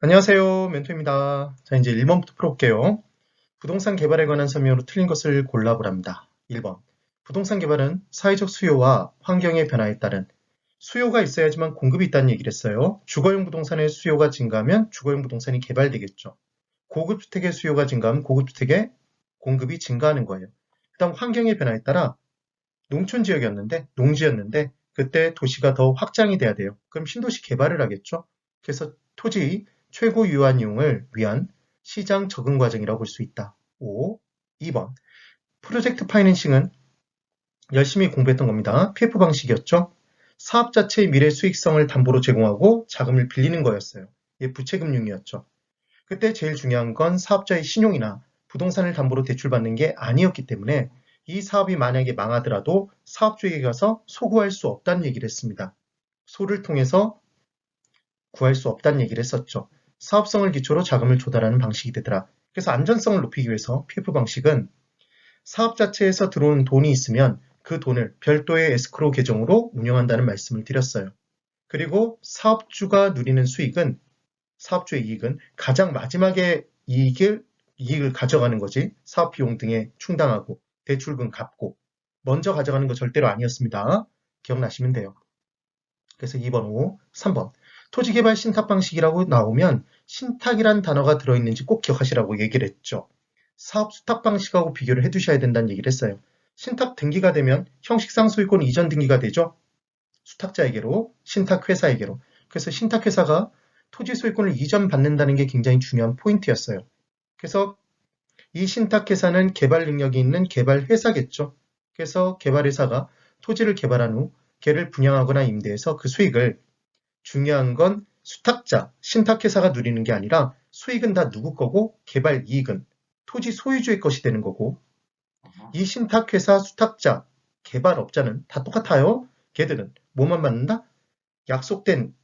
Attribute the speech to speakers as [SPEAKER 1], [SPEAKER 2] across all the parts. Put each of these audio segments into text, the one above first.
[SPEAKER 1] 안녕하세요. 멘토입니다. 자, 이제 1번부터 풀어볼게요. 부동산 개발에 관한 설명으로 틀린 것을 골라보랍니다. 1번. 부동산 개발은 사회적 수요와 환경의 변화에 따른 수요가 있어야지만 공급이 있다는 얘기를 했어요. 주거용 부동산의 수요가 증가하면 주거용 부동산이 개발되겠죠. 고급주택의 수요가 증가하면 고급주택의 공급이 증가하는 거예요. 그 다음 환경의 변화에 따라 농촌 지역이었는데, 농지였는데, 그때 도시가 더 확장이 돼야 돼요. 그럼 신도시 개발을 하겠죠. 그래서 토지 최고 유한 이용을 위한 시장 적응 과정이라고 볼 수 있다. 5. 2번. 프로젝트 파이낸싱은 열심히 공부했던 겁니다. PF 방식이었죠. 사업 자체의 미래 수익성을 담보로 제공하고 자금을 빌리는 거였어요. 이게 부채금융이었죠. 그때 제일 중요한 건 사업자의 신용이나 부동산을 담보로 대출받는 게 아니었기 때문에 이 사업이 만약에 망하더라도 사업주에게 가서 소구할 수 없다는 얘기를 했습니다. 소를 통해서 구할 수 없다는 얘기를 했었죠. 사업성을 기초로 자금을 조달하는 방식이 되더라. 그래서 안전성을 높이기 위해서 PF 방식은 사업 자체에서 들어오는 돈이 있으면 그 돈을 별도의 에스크로 계정으로 운영한다는 말씀을 드렸어요. 그리고 사업주가 누리는 수익은 사업주의 이익은 가장 마지막에 이익을 가져가는 거지. 사업 비용 등에 충당하고 대출금 갚고 먼저 가져가는 거 절대로 아니었습니다. 기억나시면 돼요. 그래서 2번, 5, 3번. 토지개발 신탁 방식이라고 나오면 신탁이란 단어가 들어있는지 꼭 기억하시라고 얘기를 했죠. 사업 수탁 방식하고 비교를 해두셔야 된다는 얘기를 했어요. 신탁 등기가 되면 형식상 소유권 이전 등기가 되죠. 수탁자에게로, 신탁회사에게로. 그래서 신탁회사가 토지 소유권을 이전받는다는 게 굉장히 중요한 포인트였어요. 그래서 이 신탁회사는 개발 능력이 있는 개발회사겠죠. 그래서 개발회사가 토지를 개발한 후 걔를 분양하거나 임대해서 그 수익을 중요한 건 수탁자, 신탁회사가 누리는 게 아니라 수익은 다 누구 거고 개발 이익은 토지 소유주의 것이 되는 거고 이 신탁회사, 수탁자, 개발업자는 다 똑같아요. 걔들은 뭐만 받는다? 약속된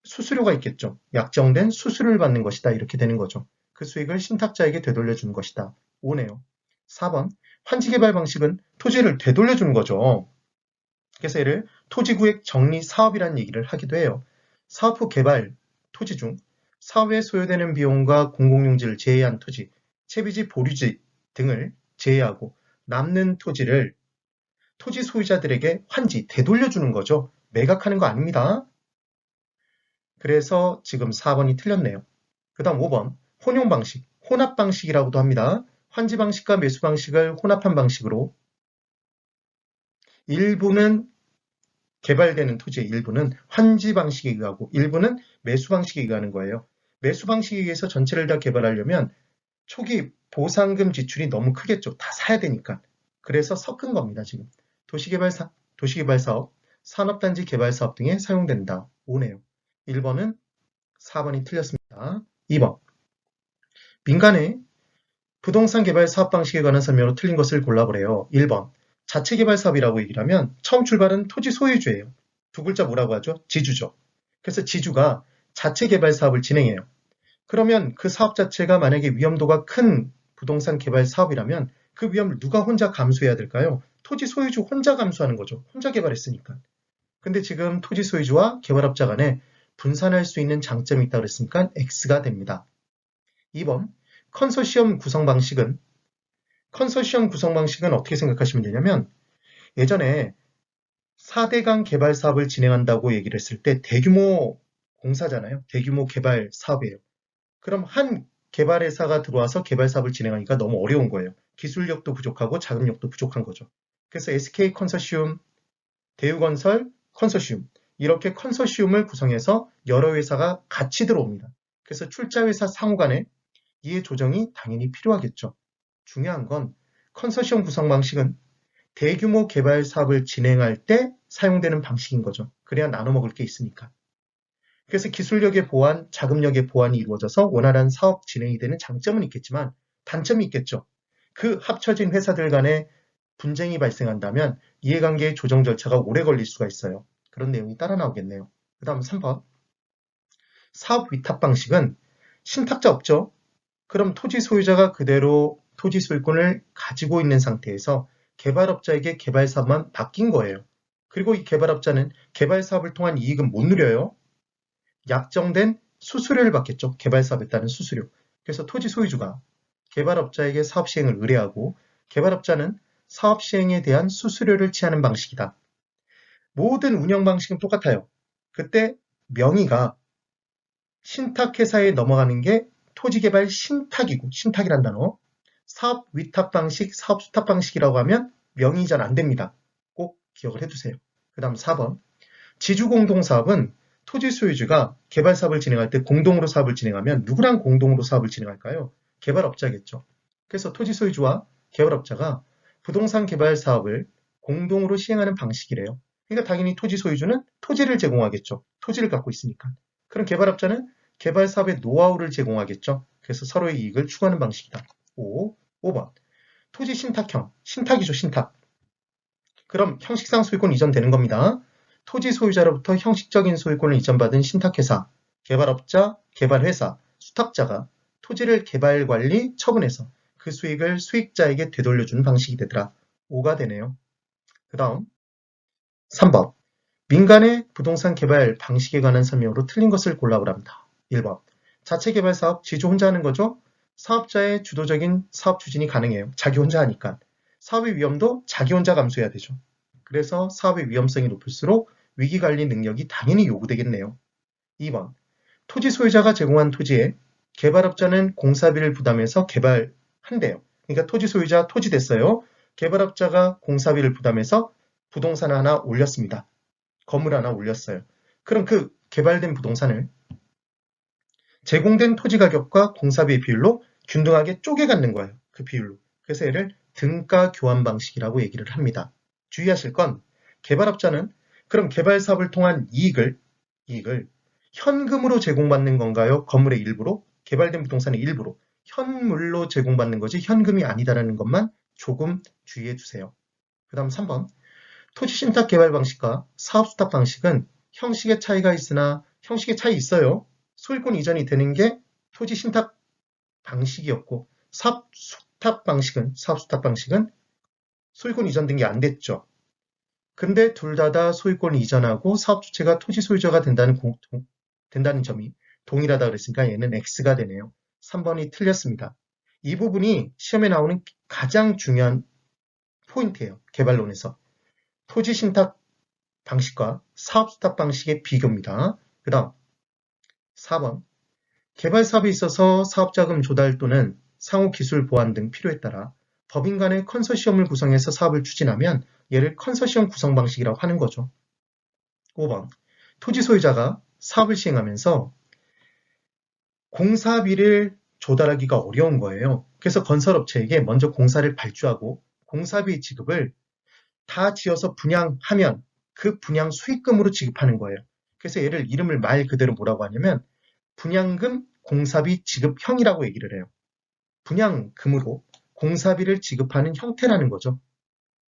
[SPEAKER 1] 수수료가 있겠죠. 약정된 수수료를 받는 것이다. 이렇게 되는 거죠. 그 수익을 신탁자에게 되돌려주는 것이다. 5네요. 4번. 환지개발 방식은 토지를 되돌려주는 거죠. 그래서 얘를 토지구획 정리 사업이라는 얘기를 하기도 해요. 사업 후 개발 토지 중 사업에 소요되는 비용과 공공용지를 제외한 토지, 채비지 보류지 등을 제외하고 남는 토지를 토지 소유자들에게 환지, 되돌려주는 거죠. 매각하는 거 아닙니다. 그래서 지금 4번이 틀렸네요. 그 다음 5번, 혼용 방식, 혼합 방식이라고도 합니다. 환지 방식과 매수 방식을 혼합한 방식으로 일부는 개발되는 토지의 일부는 환지 방식에 의하고 일부는 매수 방식에 의하는 거예요. 매수 방식에 의해서 전체를 다 개발하려면 초기 보상금 지출이 너무 크겠죠. 다 사야 되니까. 그래서 섞은 겁니다, 지금. 도시개발 사업, 산업단지 개발 사업 등에 사용된다. 5네요. 1번은 4번이 틀렸습니다. 2번. 민간의 부동산 개발 사업 방식에 관한 설명으로 틀린 것을 골라보래요. 1번. 자체 개발 사업이라고 얘기를 하면 처음 출발은 토지 소유주예요. 두 글자 뭐라고 하죠? 지주죠. 그래서 지주가 자체 개발 사업을 진행해요. 그러면 그 사업 자체가 만약에 위험도가 큰 부동산 개발 사업이라면 그 위험을 누가 혼자 감수해야 될까요? 토지 소유주 혼자 감수하는 거죠. 혼자 개발했으니까. 근데 지금 토지 소유주와 개발업자 간에 분산할 수 있는 장점이 있다고 그랬으니까 X가 됩니다. 2번 컨소시엄 구성 방식은 어떻게 생각하시면 되냐면 예전에 4대강 개발 사업을 진행한다고 얘기를 했을 때 대규모 공사잖아요. 대규모 개발 사업이에요. 그럼 한 개발회사가 들어와서 개발 사업을 진행하니까 너무 어려운 거예요. 기술력도 부족하고 자금력도 부족한 거죠. 그래서 SK 컨소시움, 대우건설 컨소시움 이렇게 컨소시움을 구성해서 여러 회사가 같이 들어옵니다. 그래서 출자회사 상호 간에 이해 조정이 당연히 필요하겠죠. 중요한 건 컨소시엄 구성 방식은 대규모 개발 사업을 진행할 때 사용되는 방식인 거죠. 그래야 나눠 먹을 게 있으니까. 그래서 기술력의 보완, 자금력의 보완이 이루어져서 원활한 사업 진행이 되는 장점은 있겠지만 단점이 있겠죠. 그 합쳐진 회사들 간에 분쟁이 발생한다면 이해관계의 조정 절차가 오래 걸릴 수가 있어요. 그런 내용이 따라 나오겠네요. 그 다음 3번. 사업 위탁 방식은 신탁자 없죠. 그럼 토지 소유자가 그대로 토지 소유권을 가지고 있는 상태에서 개발업자에게 개발 사업만 맡긴 거예요. 그리고 이 개발업자는 개발 사업을 통한 이익은 못 누려요. 약정된 수수료를 받겠죠. 개발 사업에 따른 수수료. 그래서 토지 소유주가 개발업자에게 사업 시행을 의뢰하고 개발업자는 사업 시행에 대한 수수료를 취하는 방식이다. 모든 운영 방식은 똑같아요. 그때 명의가 신탁회사에 넘어가는 게 토지개발 신탁이고, 신탁이란 단어. 사업 위탁 방식, 사업 수탁 방식이라고 하면 명의 이전 안 됩니다. 꼭 기억을 해두세요. 그 다음 4번. 지주공동사업은 토지 소유주가 개발 사업을 진행할 때 공동으로 사업을 진행하면 누구랑 공동으로 사업을 진행할까요? 개발업자겠죠. 그래서 토지 소유주와 개발업자가 부동산 개발 사업을 공동으로 시행하는 방식이래요. 그러니까 당연히 토지 소유주는 토지를 제공하겠죠. 토지를 갖고 있으니까. 그럼 개발업자는 개발 사업의 노하우를 제공하겠죠. 그래서 서로의 이익을 추구하는 방식이다. 5번. 토지 신탁형. 신탁이죠, 신탁. 그럼 형식상 소유권 이전되는 겁니다. 토지 소유자로부터 형식적인 소유권을 이전받은 신탁회사, 개발업자, 개발회사, 수탁자가 토지를 개발관리, 처분해서 그 수익을 수익자에게 되돌려주는 방식이 되더라. 5가 되네요. 그 다음 3번. 민간의 부동산 개발 방식에 관한 설명으로 틀린 것을 골라보랍니다. 1번. 자체 개발 사업 지주 혼자 하는 거죠. 사업자의 주도적인 사업 추진이 가능해요. 자기 혼자 하니까. 사업의 위험도 자기 혼자 감수해야 되죠. 그래서 사업의 위험성이 높을수록 위기관리 능력이 당연히 요구되겠네요. 2번. 토지 소유자가 제공한 토지에 개발업자는 공사비를 부담해서 개발한대요. 그러니까 토지 소유자 토지 됐어요. 개발업자가 공사비를 부담해서 부동산 하나 올렸습니다. 건물 하나 올렸어요. 그럼 그 개발된 부동산을 제공된 토지 가격과 공사비의 비율로 균등하게 쪼개 갖는 거예요. 그 비율로. 그래서 얘를 등가 교환 방식이라고 얘기를 합니다. 주의하실 건 개발업자는 그럼 개발 사업을 통한 이익을 현금으로 제공받는 건가요? 건물의 일부로? 개발된 부동산의 일부로? 현물로 제공받는 거지 현금이 아니다라는 것만 조금 주의해 주세요. 그 다음 3번. 토지 신탁 개발 방식과 사업 수탁 방식은 형식의 차이가 있으나 형식의 차이 있어요. 소유권 이전이 되는 게 토지 신탁 방식이었고 사업 수탁 방식은 소유권 이전된 게 안 됐죠. 근데 둘 다 소유권을 이전하고 사업 주체가 토지 소유자가 된다는 점이 동일하다 그랬으니까 얘는 X가 되네요. 3번이 틀렸습니다. 이 부분이 시험에 나오는 가장 중요한 포인트예요. 개발론에서. 토지 신탁 방식과 사업 수탁 방식의 비교입니다. 그 다음 4번. 개발 사업에 있어서 사업자금 조달 또는 상호 기술 보완 등 필요에 따라 법인 간의 컨소시엄을 구성해서 사업을 추진하면 얘를 컨소시엄 구성 방식이라고 하는 거죠. 5번. 토지 소유자가 사업을 시행하면서 공사비를 조달하기가 어려운 거예요. 그래서 건설업체에게 먼저 공사를 발주하고 공사비 지급을 다 지어서 분양하면 그 분양 수익금으로 지급하는 거예요. 그래서 얘를 이름을 말 그대로 뭐라고 하냐면 분양금 공사비 지급형이라고 얘기를 해요. 분양금으로 공사비를 지급하는 형태라는 거죠.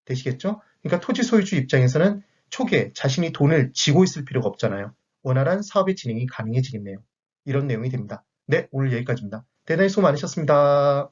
[SPEAKER 1] 되시겠죠? 그러니까 토지 소유주 입장에서는 초기에 자신이 돈을 쥐고 있을 필요가 없잖아요. 원활한 사업의 진행이 가능해지겠네요. 이런 내용이 됩니다. 네, 오늘 여기까지입니다. 대단히 수고 많으셨습니다.